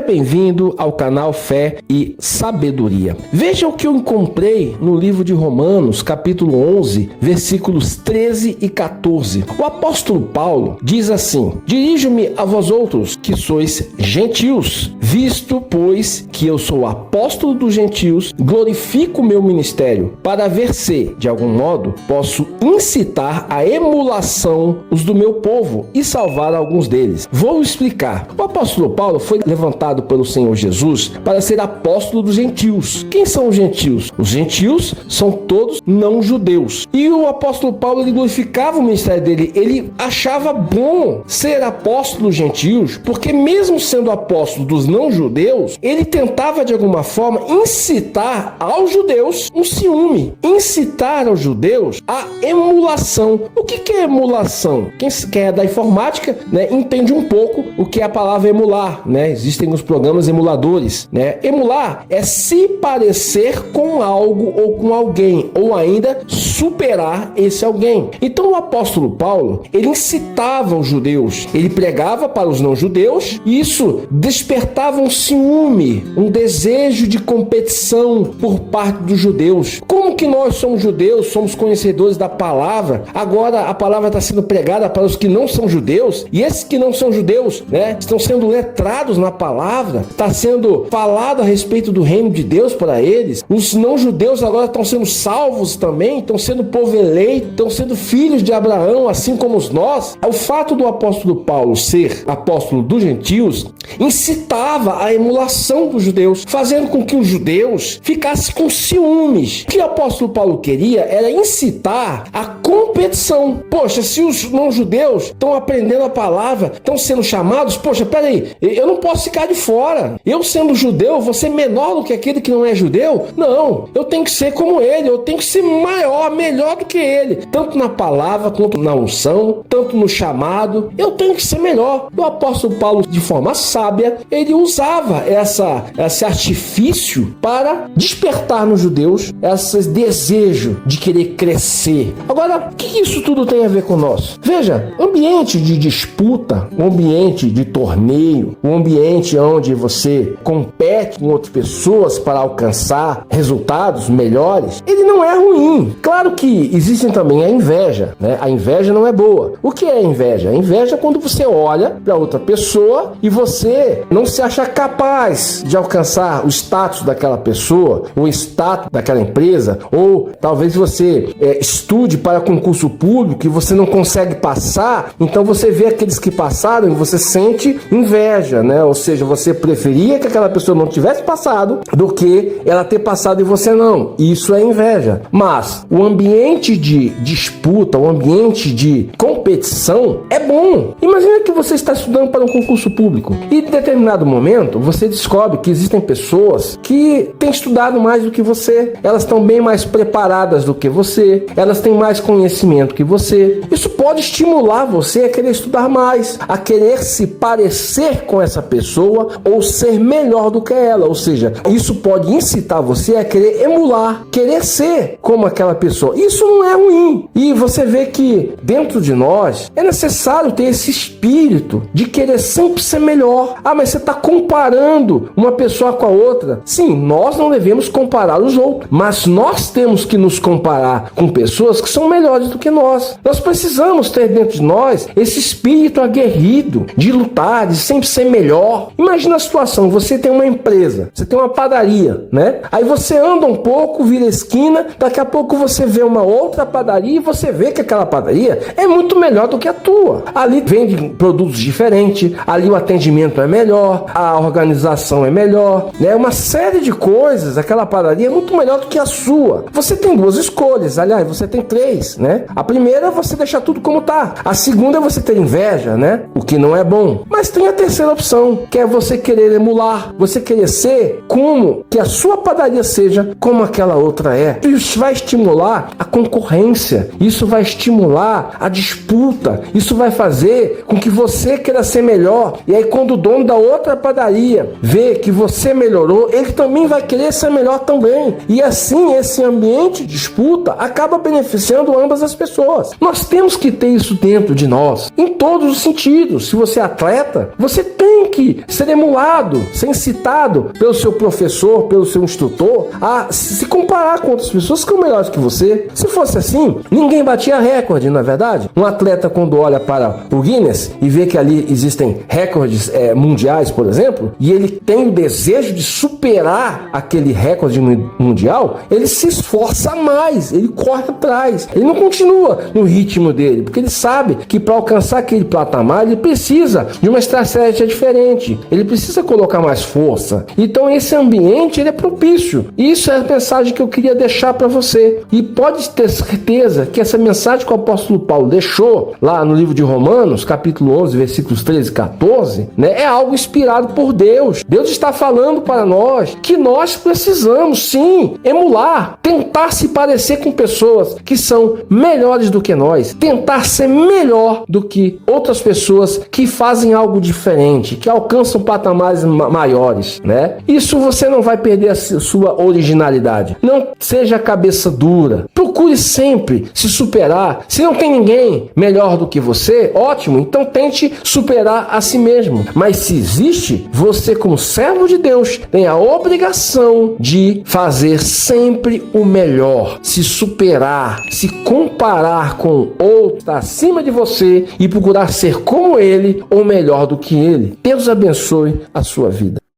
bem-vindo ao canal Fé e Sabedoria. Veja o que eu encontrei no livro de Romanos, capítulo 11, versículos 13 e 14. O apóstolo Paulo diz assim: dirijo-me a vós outros, que sois gentios, visto, pois, que eu sou apóstolo dos gentios, glorifico o meu ministério, para ver se, de algum modo, posso incitar a emulação os do meu povo e salvar alguns deles. Vou explicar. O apóstolo Paulo foi levantado pelo Senhor Jesus para ser apóstolo dos gentios. Quem são os gentios? Os gentios são todos não judeus. E o apóstolo Paulo, ele glorificava o ministério dele. Ele achava bom ser apóstolo dos gentios, porque mesmo sendo apóstolo dos não judeus, ele tentava de alguma forma incitar aos judeus um ciúme, incitar aos judeus a emulação. O que é emulação? Quem é da informática, entende um pouco o que é a palavra emular, Existem os programas emuladores, Emular é se parecer com algo ou com alguém, ou ainda superar esse alguém. Então o apóstolo Paulo, ele incitava os judeus, ele pregava para os não judeus, e isso despertava um ciúme, um desejo de competição por parte dos judeus. Como que nós somos judeus, somos conhecedores da palavra, agora a palavra está sendo pregada para os que não são judeus, e esses que não são judeus, estão sendo letrados na palavra, está sendo falado a respeito do reino de Deus para eles. Os não judeus agora estão sendo salvos também, estão sendo povo eleito, estão sendo filhos de Abraão, assim como nós. O fato do apóstolo Paulo ser apóstolo dos gentios incitava a emulação dos judeus, fazendo com que os judeus ficassem com ciúmes. O que o apóstolo Paulo queria era incitar a competição. Poxa, se os não judeus estão aprendendo a palavra, estão sendo chamados, poxa, peraí, eu não posso ficar de fora. Eu sendo judeu, vou ser menor do que aquele que não é judeu? Não, eu tenho que ser como ele, eu tenho que ser maior, melhor do que ele, tanto na palavra, quanto na unção, tanto no chamado, eu tenho que ser melhor. O apóstolo Paulo, de forma sábia, ele usava esse artifício para despertar nos judeus esse desejo de querer crescer. Agora, o que isso tudo tem a ver com nós? Veja, ambiente de disputa, um ambiente de torneio, um ambiente onde você compete com outras pessoas para alcançar resultados melhores, ele não é ruim. Claro que existe também a inveja, A inveja não é boa. O que é a inveja? A inveja é quando você olha para outra pessoa e você não se acha capaz de alcançar o status daquela pessoa, o status daquela empresa, ou talvez você estude para concurso público e você não consegue passar, então você vê aqueles que passaram e você sente inveja, Ou seja, você preferia que aquela pessoa não tivesse passado do que ela ter passado e você não. Isso é inveja. Mas o ambiente de disputa, o ambiente de competição é bom. Imagina que você está estudando para um concurso público e em determinado momento você descobre que existem pessoas que têm estudado mais do que você, elas estão bem mais preparadas do que você, elas têm mais conhecimento que você. Isso pode estimular você a querer estudar mais, a querer se parecer com essa pessoa ou ser melhor do que ela. Ou seja, isso pode incitar você a querer emular, querer ser como aquela pessoa. Isso não é ruim. E você vê que dentro de nós é necessário ter esse espírito de querer sempre ser melhor. Ah, mas você está comparando uma pessoa com a outra. Sim, nós não devemos comparar os outros, mas nós temos que nos comparar com pessoas que são melhores do que nós. Nós precisamos ter dentro de nós esse espírito aguerrido de lutar, de sempre ser melhor. Imagina a situação, você tem uma empresa, você tem uma padaria, Aí você anda um pouco, vira a esquina, daqui a pouco você vê uma outra padaria e você vê que aquela padaria é muito melhor do que a tua. Ali vende produtos diferentes, ali o atendimento é melhor, a organização é melhor, Uma série de coisas, aquela padaria é muito melhor do que a sua. Você tem duas escolhas, aliás, você tem três, A primeira é você deixar tudo como tá. A segunda é você ter inveja, O que não é bom. Mas tem a terceira opção, que é você querer emular, você querer ser como que a sua padaria seja como aquela outra é. Isso vai estimular a concorrência, isso vai estimular a disputa, isso vai fazer com que você queira ser melhor. E aí quando o dono da outra padaria vê que você melhorou, ele também vai querer ser melhor também. E assim esse ambiente de disputa acaba beneficiando ambas as pessoas. Nós temos que ter isso dentro de nós, em todos os sentidos. Se você é atleta, você tem que ser emulado, ser incitado pelo seu professor, pelo seu instrutor, a se comparar com outras pessoas que são melhores que você. Se fosse assim, ninguém batia recorde, não é verdade? Um atleta, quando olha para o Guinness e vê que ali existem recordes mundiais, por exemplo, e ele tem o desejo de superar aquele recorde mundial, ele se esforça mais, ele corre atrás, ele não continua no ritmo dele, porque ele sabe que para alcançar aquele patamar, ele precisa de uma estratégia diferente, ele precisa colocar mais força. Então esse ambiente, ele é propício. Isso é a mensagem que eu queria deixar para você. E pode ter certeza que essa mensagem que o apóstolo Paulo deixou lá no livro de Romanos, capítulo 11, versículos 13 e 14, é algo inspirado por Deus. Deus está falando para nós que nós precisamos, sim, emular, tentar se parecer com pessoas que são melhores do que nós, tentar ser melhor do que outras pessoas que fazem algo diferente, que alcançam patamares maiores, Isso você não vai perder a sua originalidade. Não seja cabeça dura. Procure sempre se superar. Se não tem ninguém melhor do que você, ótimo, então tente superar a si mesmo. Mas se existe, você, como servo de Deus, tem a obrigação de fazer sempre o melhor, se superar, se comparar com outro acima de você e procurar ser como ele ou melhor do que ele. Deus abençoe a sua vida.